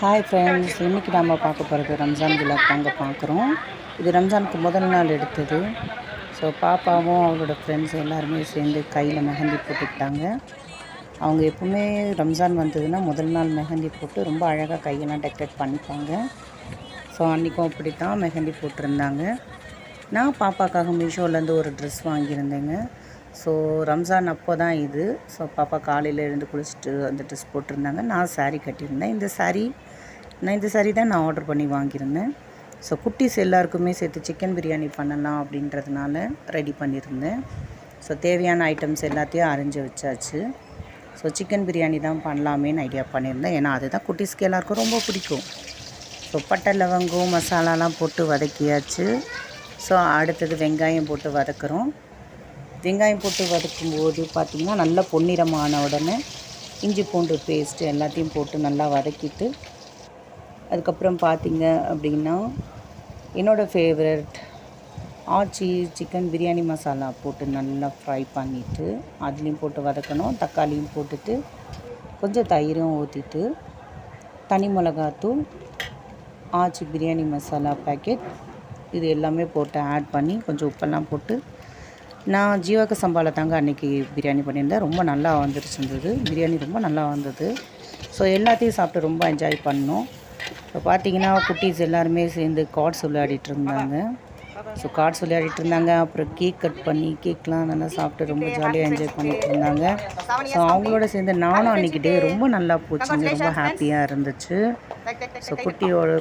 Hi friends, இன்றைக்கி நம்ம பார்க்க போகிறது ரம்ஜான் விலாக் தாங்க பார்க்குறோம். இது ரம்ஜானுக்கு முதல் நாள் எடுத்தது. ஸோ பாப்பாவும் அவளோட ஃப்ரெண்ட்ஸ் எல்லாருமே சேர்ந்து கையில் மெஹந்தி போட்டுக்கிட்டாங்க. அவங்க எப்பவுமே ரம்ஜான் வந்ததுன்னா முதல் நாள் மெஹந்தி போட்டு ரொம்ப அழகாக கையெல்லாம் டெக்கரேட் பண்ணிப்பாங்க. ஸோ அன்றைக்கும் அப்படி தான் மெஹந்தி போட்டிருந்தாங்க. நான் பாப்பாக்காக மீஷோலேருந்து ஒரு ட்ரெஸ் வாங்கியிருந்தேங்க. ஸோ ரம்ஜான் அப்போ தான் இது. ஸோ பாப்பா காலையில் எழுந்து குளிச்சுட்டு அந்த ட்ரெஸ் போட்டிருந்தாங்க. நான் சாரீ கட்டியிருந்தேன். இந்த சாரீ தான் நான் ஆர்டர் பண்ணி வாங்கியிருந்தேன். ஸோ குட்டீஸ் எல்லாருக்குமே சேர்த்து சிக்கன் பிரியாணி பண்ணலாம் அப்படின்றதுனால ரெடி பண்ணியிருந்தேன். ஸோ தேவையான ஐட்டம்ஸ் எல்லாத்தையும் அரைஞ்சி வச்சாச்சு. ஸோ சிக்கன் பிரியாணி தான் பண்ணலாமேன்னு ஐடியா பண்ணியிருந்தேன். ஏன்னா அதுதான் குட்டீஸ்க்கு எல்லாருக்கும் ரொம்ப பிடிக்கும். ஸோ பட்டை லவங்கம் மசாலாலாம் போட்டு வதக்கியாச்சு. ஸோ அடுத்தது வெங்காயம் போட்டு வதக்குறோம். வெங்காயம் போட்டு வதக்கும்போது பார்த்திங்கன்னா நல்லா பொன்னிறமான உடனே இஞ்சி பூண்டு பேஸ்ட்டு எல்லாத்தையும் போட்டு நல்லா வதக்கிட்டு அதுக்கப்புறம் பார்த்திங்க அப்படின்னா என்னோடய ஃபேவரட் ஆச்சி சிக்கன் பிரியாணி மசாலா போட்டு நல்லா ஃப்ரை பண்ணிவிட்டு அதுலேயும் போட்டு வதக்கணும். தக்காளியும் போட்டுட்டு கொஞ்சம் தயிரும் ஊற்றிட்டு தனி மிளகாத்தூள், ஆச்சி பிரியாணி மசாலா பேக்கெட் இது எல்லாமே போட்டு ஆட் பண்ணி கொஞ்சம் உப்பெல்லாம் போட்டு நான் ஜீவாக்க சம்பாவில் தாங்க அன்றைக்கி பிரியாணி பண்ணியிருந்தேன். ரொம்ப நல்லா வந்துருச்சுருந்தது. பிரியாணி ரொம்ப நல்லா வந்தது. ஸோ எல்லாத்தையும் சாப்பிட்டு ரொம்ப என்ஜாய் பண்ணோம். இப்போ பார்த்திங்கன்னா குட்டீஸ் எல்லாருமே சேர்ந்து கார்ட்ஸ் விளையாடிட்டு இருந்தாங்க. ஸோ கார்ட்ஸ் விளையாடிட்டு இருந்தாங்க. அப்புறம் கேக் கட் பண்ணி கேக்லாம் நல்லா சாப்பிட்டு ரொம்ப ஜாலியாக என்ஜாய் பண்ணிகிட்டு இருந்தாங்க. ஸோ அவங்களோட சேர்ந்து நானும் அன்றைக்கி டே ரொம்ப நல்லா போச்சுங்க. ரொம்ப ஹாப்பியாக இருந்துச்சு. ஸோ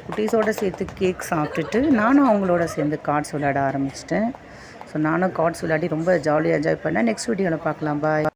குட்டீஸோடு சேர்த்து கேக் சாப்பிட்டுட்டு நானும் அவங்களோட சேர்ந்து கார்ட்ஸ் விளையாட ஆரம்பிச்சிட்டேன். ஸோ நானும் கார்ட்ஸ் விளையாடி ரொம்ப ஜாலியாக என்ஜாய் பண்ணேன். நெக்ஸ்ட் வீடியோவில் பார்க்கலாம். பாய்.